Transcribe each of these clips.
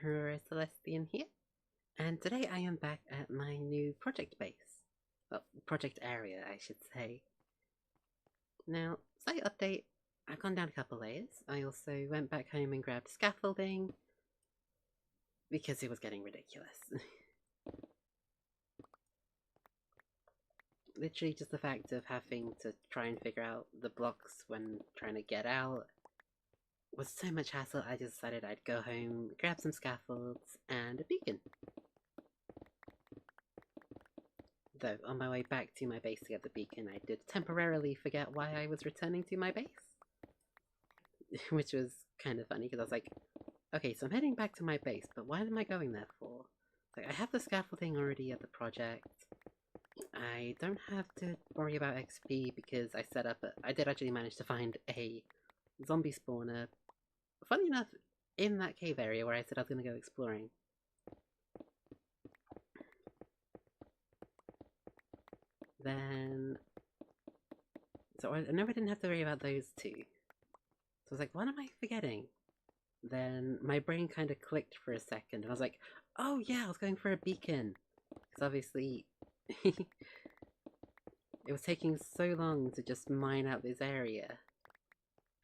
Aurora Celestian here, and today I am back at my new project base. Well, project area, I should say. Now, slight update, I've gone down a couple layers. I also went back home and grabbed scaffolding, because it was getting ridiculous. Literally just the fact of having to try and figure out the blocks when trying to get out was so much hassle. I just decided I'd go home, grab some scaffolds, and a beacon. Though, on my way back to my base to get the beacon, I did temporarily forget why I was returning to my base. Which was kind of funny, because I was like, okay, so I'm heading back to my base, but why am I going there for? Like, I have the scaffolding already at the project. I don't have to worry about XP because I did actually manage to find a zombie spawner. Funny enough, in that cave area where I said I was going to go exploring. Then... So I know I didn't have to worry about those two. So I was like, what am I forgetting? Then my brain kind of clicked for a second, and I was like, oh yeah, I was going for a beacon. Because obviously, it was taking so long to just mine out this area.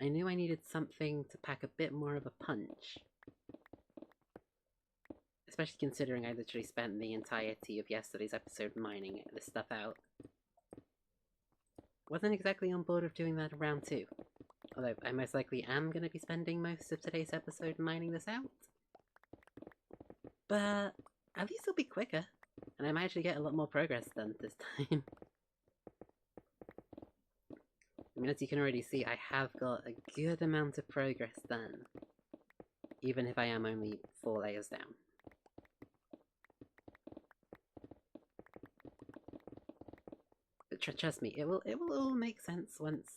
I knew I needed something to pack a bit more of a punch. Especially considering I literally spent the entirety of yesterday's episode mining this stuff out. Wasn't exactly on board with doing that around 2. Although I most likely am going to be spending most of today's episode mining this out. But at least it'll be quicker, and I might actually get a lot more progress done this time. I mean, as you can already see, I have got a good amount of progress done, even if I am only 4 layers down. But trust me, it will all make sense once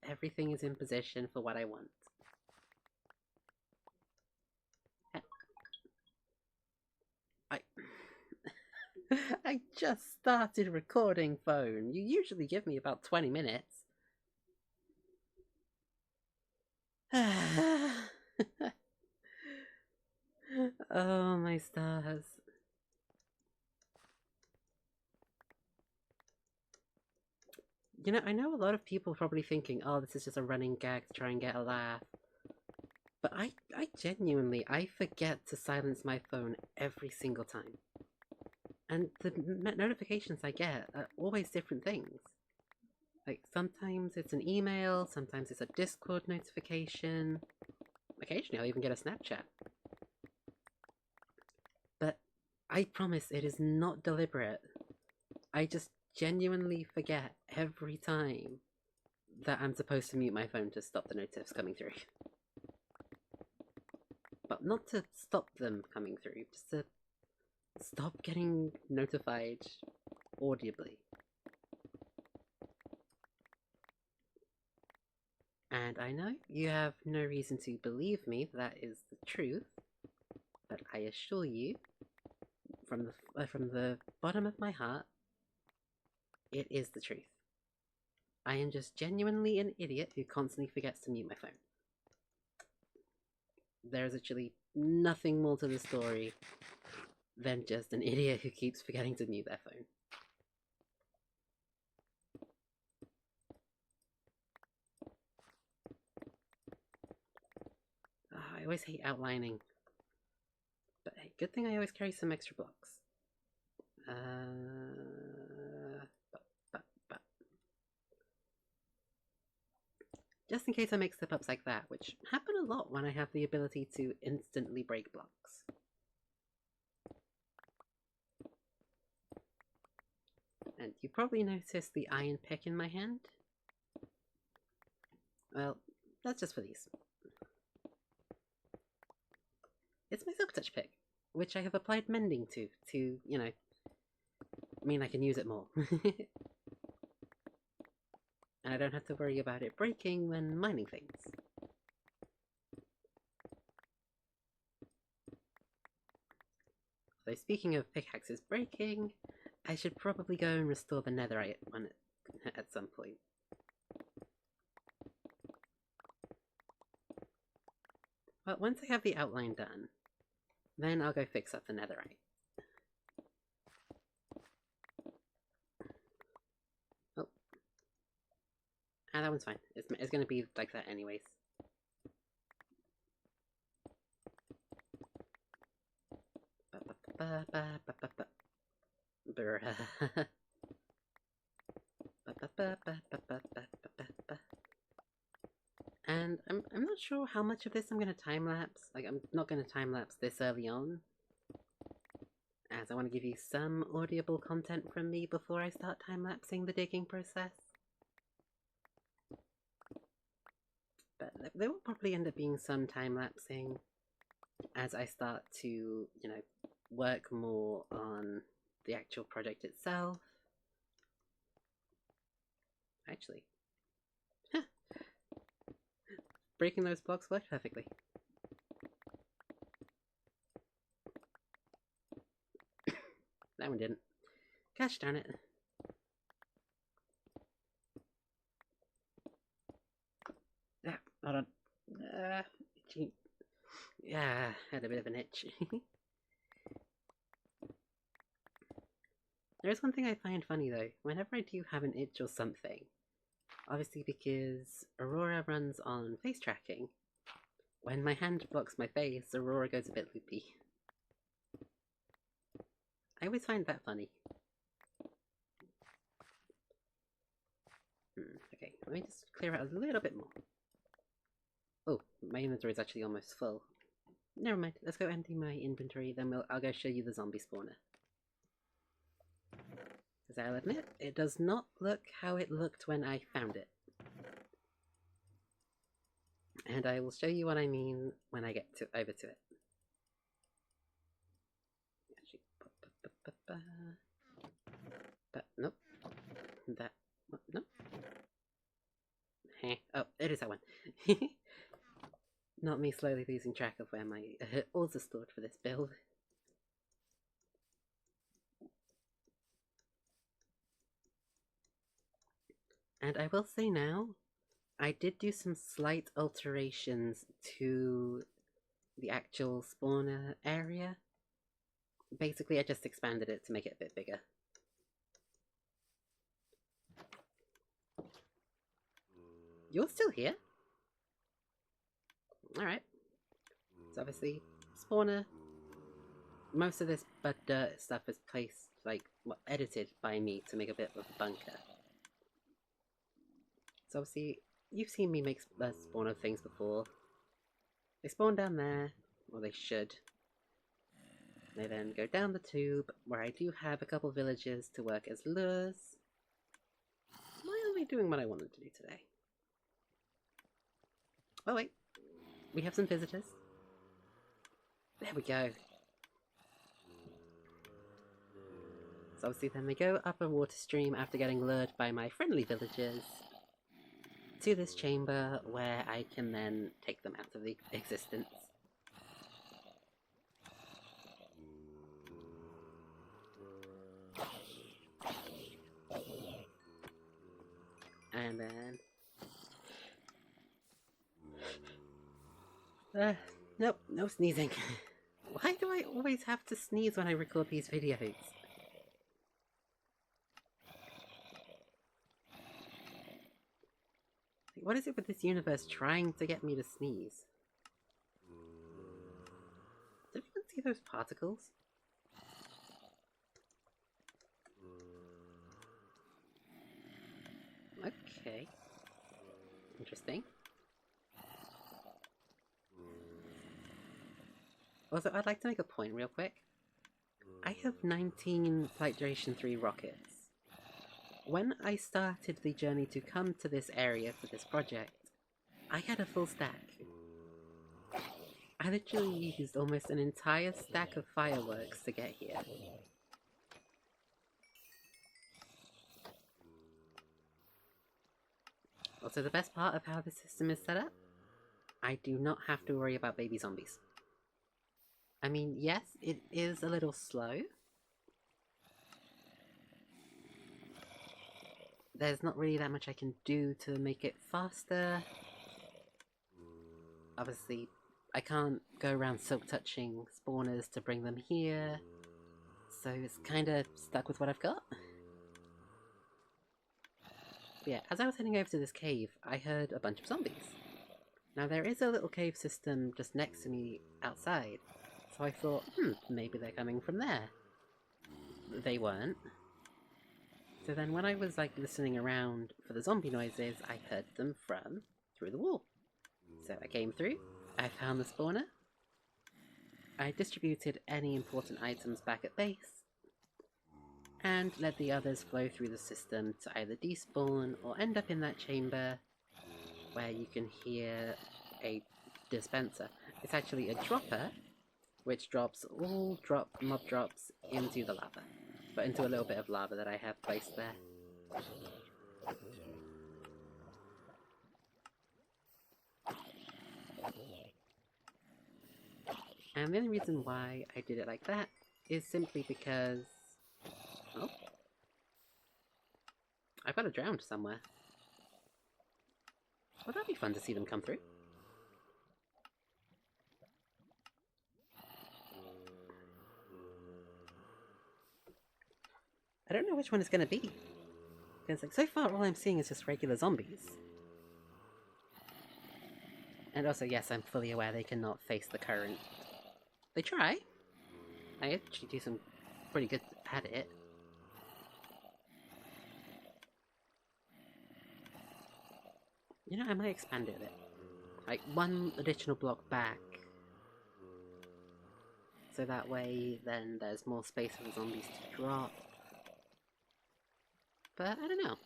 everything is in position for what I want. I just started recording, phone. You usually give me about 20 minutes. Oh, my stars. You know, I know a lot of people are probably thinking, oh, this is just a running gag to try and get a laugh. But I genuinely, I forget to silence my phone every single time. And the notifications I get are always different things. Like, sometimes it's an email, sometimes it's a Discord notification. Occasionally I'll even get a Snapchat. But I promise it is not deliberate. I just genuinely forget every time that I'm supposed to mute my phone to stop the notifs coming through. But not to stop them coming through, just to stop getting notified audibly. And I know you have no reason to believe me that is the truth, but I assure you, from the bottom of my heart, it is the truth. I am just genuinely an idiot who constantly forgets to mute my phone. There's actually nothing more to the story than just an idiot who keeps forgetting to mute their phone. I always hate outlining. But hey, good thing I always carry some extra blocks. Just in case I make slip-ups like that, which happen a lot when I have the ability to instantly break blocks. And you probably noticed the iron pick in my hand. Well, that's just for these. It's my Silk Touch pick, which I have applied mending to, you know, mean I can use it more. And I don't have to worry about it breaking when mining things. So speaking of pickaxes breaking, I should probably go and restore the netherite one at some point. But once I have the outline done, Then I'll go fix up the netherite. Oh. Ah, that one's fine. It's gonna be like that anyways. And I'm not sure how much of this I'm gonna time lapse. Like, I'm not gonna time lapse this early on, as I want to give you some audible content from me before I start time lapsing the digging process. But there will probably end up being some time lapsing as I start to, you know, work more on the actual project itself. Actually, breaking those blocks worked perfectly. That one didn't. Gosh darn it. Yeah, hold on. Yeah, had a bit of an itch. There's one thing I find funny though. Whenever I do have an itch or something, obviously because Aurora runs on face tracking, when my hand blocks my face, Aurora goes a bit loopy. I always find that funny. Okay, let me just clear out a little bit more. Oh, my inventory is actually almost full. Never mind, let's go empty my inventory, then I'll go show you the zombie spawner. Because I'll admit, it does not look how it looked when I found it. And I will show you what I mean when I get over to it. But nope. That nope. Oh, it is that one. Not me slowly losing track of where my ores are stored for this build. And I will say now, I did do some slight alterations to the actual spawner area. Basically, I just expanded it to make it a bit bigger. You're still here? Alright. So obviously, spawner. Most of this dirt stuff is placed, like, edited by me to make a bit of a bunker. So obviously, you've seen me make spawner things before. They spawn down there, or they should. They then go down the tube, where I do have a couple villagers to work as lures. Am I only doing what I wanted to do today? Oh wait, we have some visitors. There we go. So obviously then they go up a water stream after getting lured by my friendly villagers to this chamber where I can then take them out of the existence. And then... nope, no sneezing. Why do I always have to sneeze when I record these videos? What is it with this universe trying to get me to sneeze? Did anyone see those particles? Okay. Interesting. Also, I'd like to make a point real quick. I have 19 Flight Duration 3 rockets. When I started the journey to come to this area for this project, I had a full stack. I literally used almost an entire stack of fireworks to get here. Also, the best part of how the system is set up, I do not have to worry about baby zombies. I mean, yes, it is a little slow. There's not really that much I can do to make it faster. Obviously, I can't go around silk touching spawners to bring them here, so it's kind of stuck with what I've got. But yeah, as I was heading over to this cave, I heard a bunch of zombies. Now there is a little cave system just next to me outside, so I thought, maybe they're coming from there. They weren't. So then when I was like listening around for the zombie noises, I heard them from through the wall. So I came through, I found the spawner, I distributed any important items back at base, and let the others flow through the system to either despawn or end up in that chamber where you can hear a dispenser. It's actually a dropper, which drops all mob drops into the lava, but into a little bit of lava that I have placed there. And the only reason why I did it like that is simply because... oh, I've got to drown somewhere. Well, that'd be fun to see them come through. I don't know which one it's going to be. Because like, so far all I'm seeing is just regular zombies. And also, yes, I'm fully aware they cannot face the current. They try. I actually do some pretty good at it. You know, I might expand it a bit. Like, one additional block back. So that way, then there's more space for the zombies to drop. But, I don't know.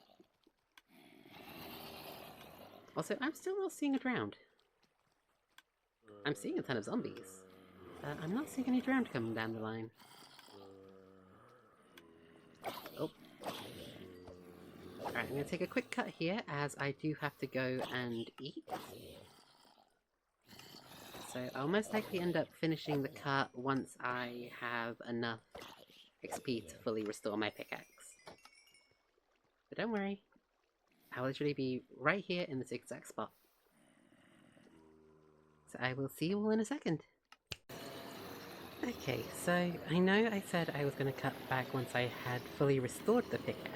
Also, I'm still not seeing a drowned. I'm seeing a ton of zombies. I'm not seeing any drowned coming down the line. Oh. Alright, I'm going to take a quick cut here, as I do have to go and eat. So I'll most likely end up finishing the cut once I have enough XP to fully restore my pickaxe. But don't worry, I'll literally be right here in this exact spot. So I will see you all in a second. Okay, so I know I said I was going to cut back once I had fully restored the pickaxe.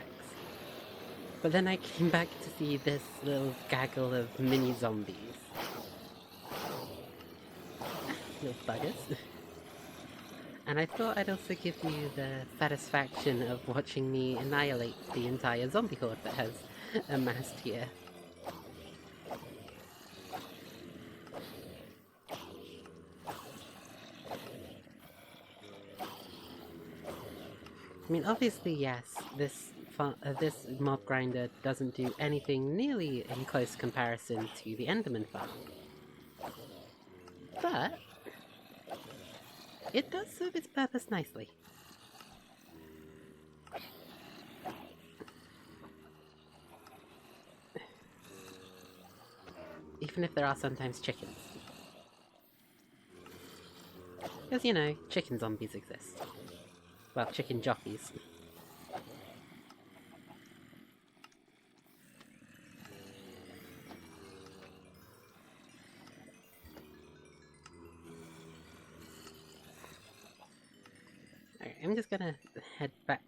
But then I came back to see this little gaggle of mini zombies. Little buggers. And I thought I'd also give you the satisfaction of watching me annihilate the entire zombie horde that has amassed here. I mean, obviously, yes, this mob grinder doesn't do anything nearly in close comparison to the Enderman farm. But it does serve its purpose nicely. Even if there are sometimes chickens. Because, you know, chicken zombies exist. Well, chicken jockeys. Alright, I'm just gonna head back.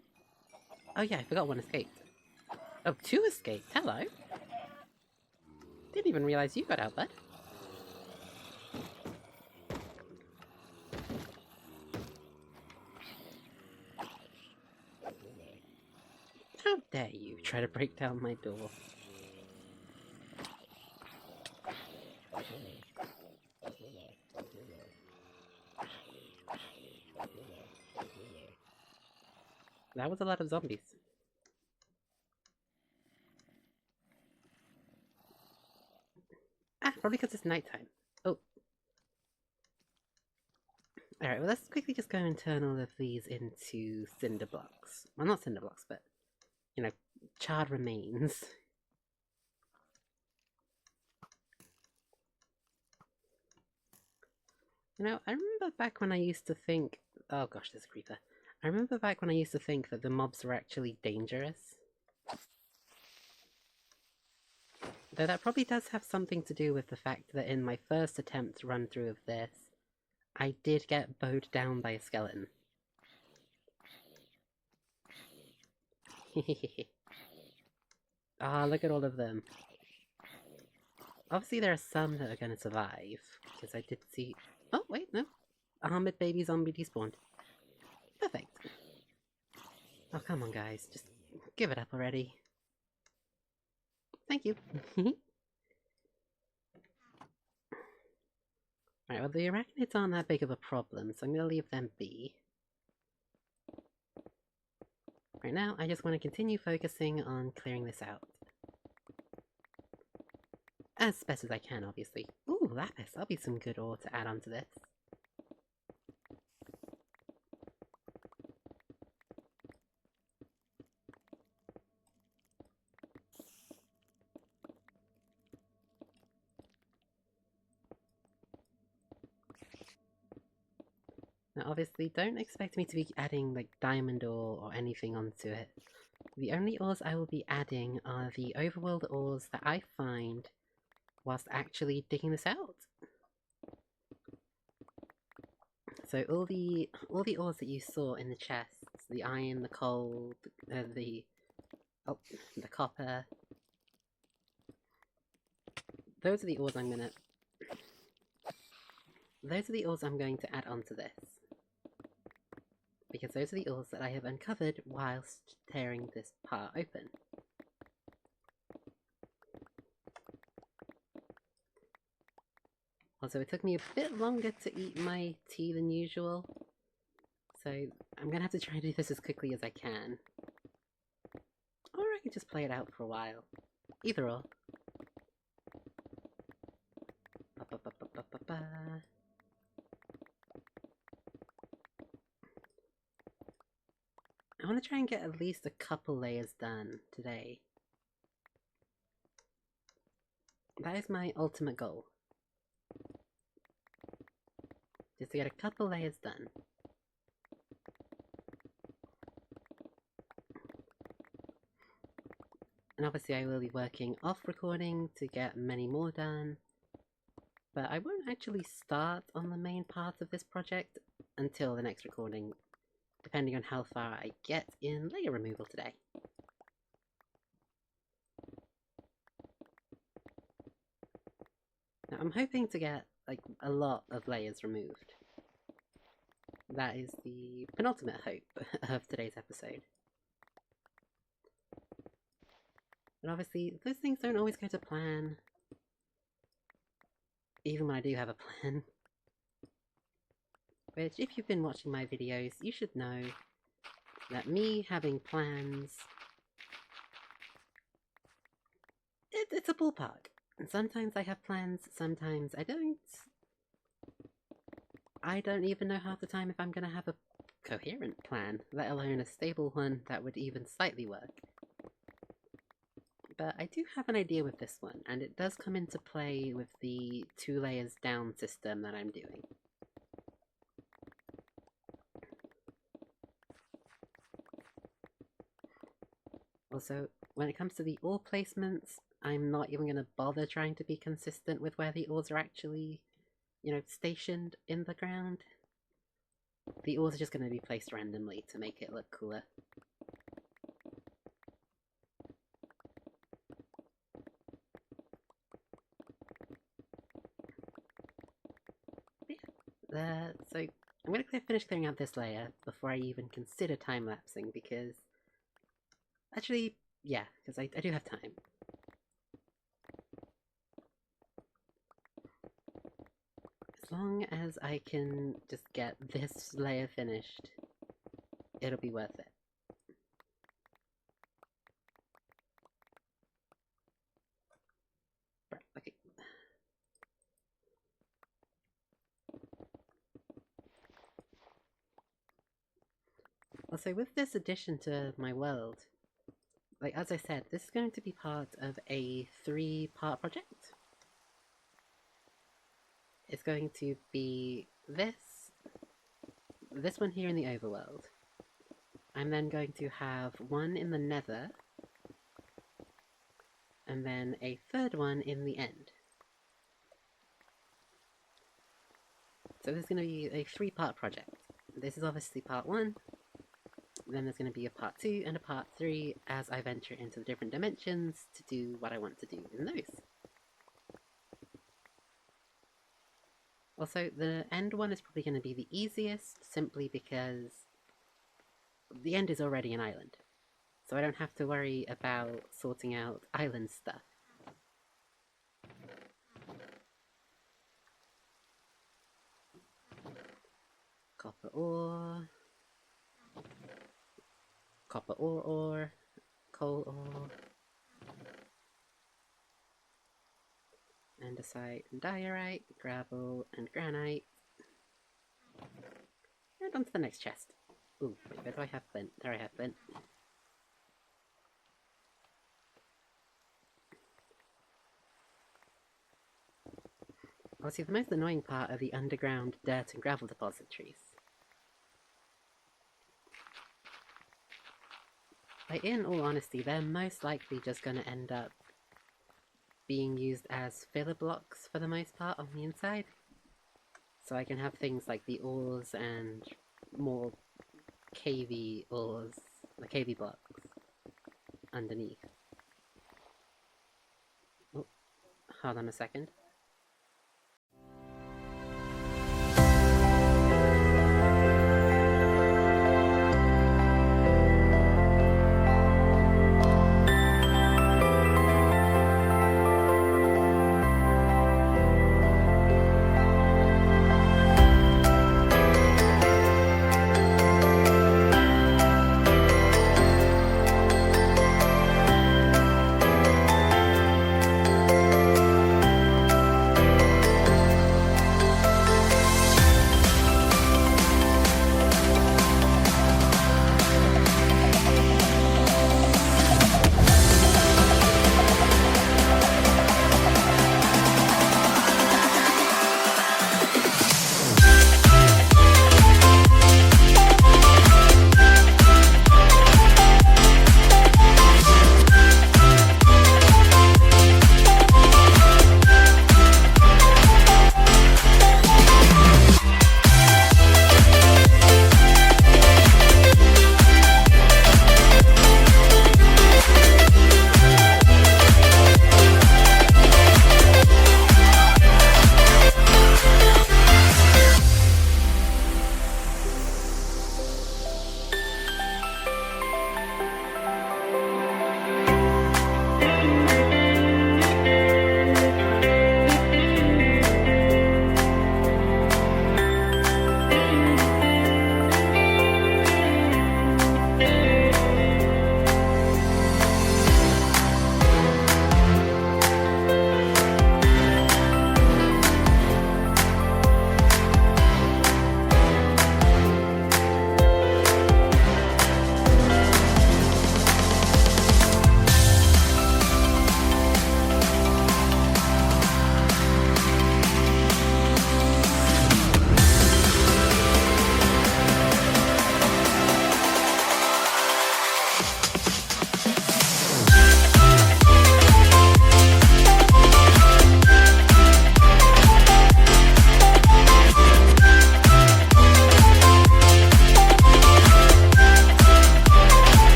Oh yeah, I forgot one escaped. Oh, two escaped? Hello? Didn't even realize you got out, bud. How dare you try to break down my door? That was a lot of zombies. Ah, probably because it's nighttime. Oh. Alright, well let's quickly just go and turn all of these into cinder blocks. Well, not cinder blocks, but, you know, charred remains. You know, I remember back when I used to think... Oh gosh, there's a creeper. I remember back when I used to think that the mobs were actually dangerous. Though that probably does have something to do with the fact that in my first attempt run through of this, I did get bowed down by a skeleton. Ah, look at all of them. Obviously there are some that are going to survive, because I did see... Oh, wait, no. Armored baby zombie despawned. Perfect. Oh, come on, guys. Just give it up already. Thank you. Right, well, the arachnids aren't that big of a problem, so I'm going to leave them be. Right now, I just want to continue focusing on clearing this out. As best as I can, obviously. Ooh, lapis. That'll be some good ore to add onto this. Now, obviously, don't expect me to be adding, like, diamond ore or anything onto it. The only ores I will be adding are the overworld ores that I find whilst actually digging this out. So all the ores that you saw in the chests, the iron, the coal, the copper, those are the ores I'm going to add onto this. Because those are the ores that I have uncovered whilst tearing this part open. Also, it took me a bit longer to eat my tea than usual, so I'm gonna have to try to do this as quickly as I can. Or I can just play it out for a while. Either or. I want to try and get at least a couple layers done today. That is my ultimate goal. Just to get a couple layers done. And obviously I will be working off recording to get many more done. But I won't actually start on the main part of this project until the next recording, depending on how far I get in layer removal today. Now, I'm hoping to get, like, a lot of layers removed. That is the penultimate hope of today's episode. But obviously, those things don't always go to plan. Even when I do have a plan. Which, if you've been watching my videos, you should know that me having plans... It's a ballpark. And sometimes I have plans, sometimes I don't. I don't even know half the time if I'm going to have a coherent plan, let alone a stable one that would even slightly work. But I do have an idea with this one, and it does come into play with the 2 layers down system that I'm doing. Also, when it comes to the ore placements, I'm not even going to bother trying to be consistent with where the ores are actually, stationed in the ground. The ores are just going to be placed randomly to make it look cooler. So I'm going to finish clearing out this layer before I even consider time-lapsing, because... Actually, yeah, because I do have time. As long as I can just get this layer finished, it'll be worth it. Right, okay. Also, with this addition to my world, like, as I said, this is going to be part of a 3-part project. It's going to be this one here in the overworld. I'm then going to have one in the nether, and then a third one in the end. So this is going to be a 3-part project. This is obviously part 1, then there's going to be a part 2 and a part 3 as I venture into the different dimensions to do what I want to do in those. Also, the end one is probably going to be the easiest, simply because the end is already an island. So I don't have to worry about sorting out island stuff. Copper ore, coal ore, andesite and diorite, gravel and granite. And on to the next chest. Ooh, wait, where do I have flint? There I have flint. Obviously, the most annoying part are the underground dirt and gravel depositories. Like, in all honesty, they're most likely just going to end up being used as filler blocks for the most part on the inside. So I can have things like the ores and more cavey ores, the cavey blocks, underneath. Oh, hold on a second.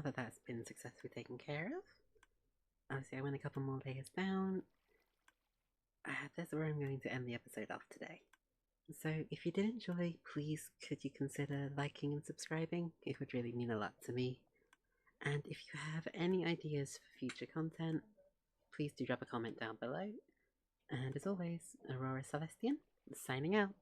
that that's been successfully taken care of. Obviously, I went a couple more layers down. That's where I'm going to end the episode off today. So, if you did enjoy, please could you consider liking and subscribing? It would really mean a lot to me. And if you have any ideas for future content, please do drop a comment down below. And as always, Aurora Celestian, signing out.